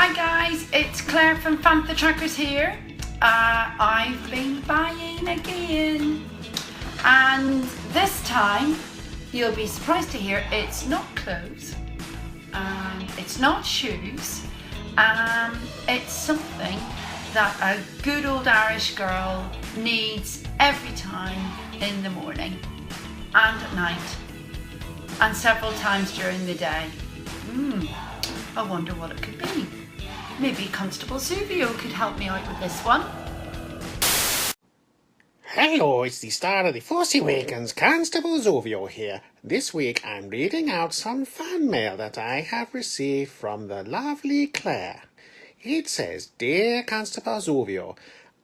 Hi guys, it's Claire from Fantha Tracks here. I've been buying again, and this time you'll be surprised to hear it's not clothes, it's not shoes, it's something that a good old Irish girl needs every time in the morning and at night and several times during the day. I wonder what it could be. Maybe Constable Zuvio could help me out with this one. Hello, it's the star of the Force Awakens, Constable Zuvio here. This week I'm reading out some fan mail that I have received from the lovely Claire. It says, "Dear Constable Zuvio,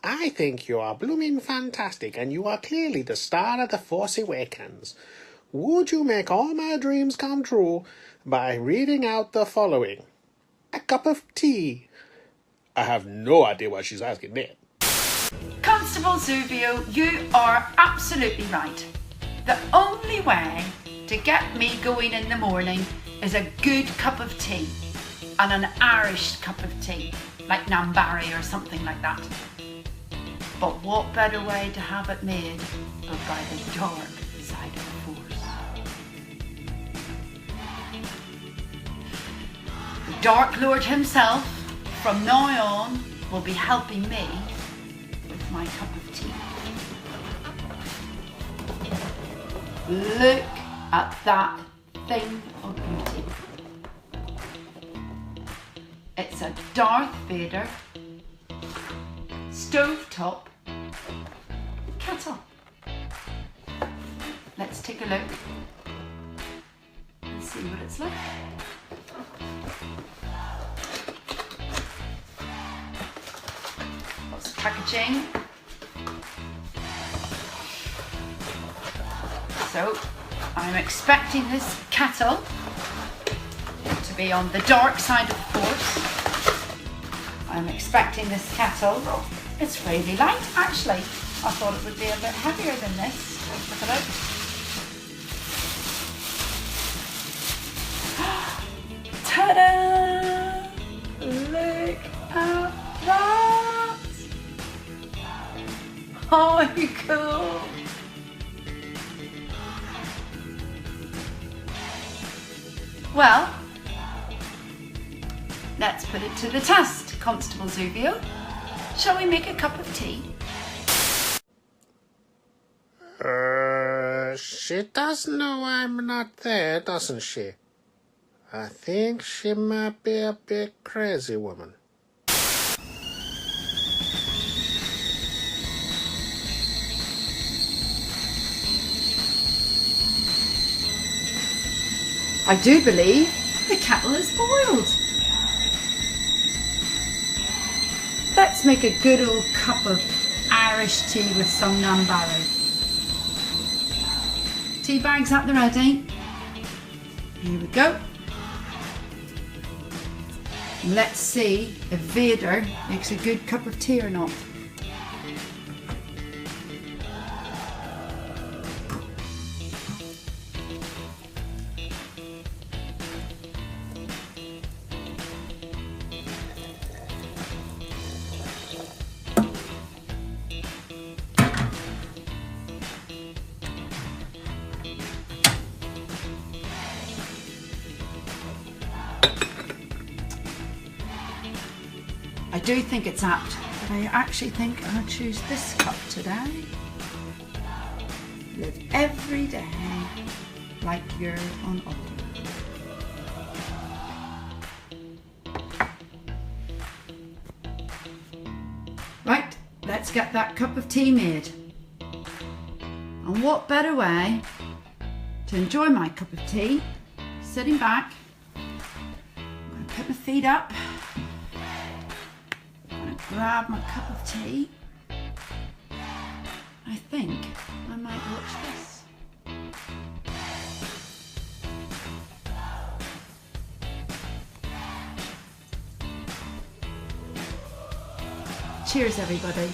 I think you are blooming fantastic and you are clearly the star of the Force Awakens. Would you make all my dreams come true by reading out the following? A cup of tea." I have no idea what she's asking there. Constable Zuvio, you are absolutely right. The only way to get me going in the morning is a good cup of tea, and an Irish cup of tea, like Nambari or something like that. But what better way to have it made but by the dark side of the Force? The Dark Lord himself, from now on, will be helping me with my cup of tea. Look at that thing of beauty. It's a Darth Vader Stovetop kettle. Let's take a look and see what it's like. Lots of packaging. So I'm expecting this kettle to be on the dark side of the Force. I'm expecting this kettle. It's really light actually. I thought it would be a bit heavier than this. Look at it. Ta-da! Look at that! Oh, cool! Well, let's put it to the test, Constable Zuvio. Shall we make a cup of tea? She does know I'm not there, doesn't she? I think she might be a bit crazy woman. I do believe the kettle is boiled. Let's make a good old cup of Irish tea with some Nambari. Tea bags at the ready. Here we go. Let's see if Vader makes a good cup of tea or not. I do think it's apt, but I actually think I'll choose this cup today. Live every day like you're on holiday. Right, let's get that cup of tea made. And what better way to enjoy my cup of tea, sitting back, I'm going to put my feet up, grab my cup of tea. I think I might watch this. Cheers everybody.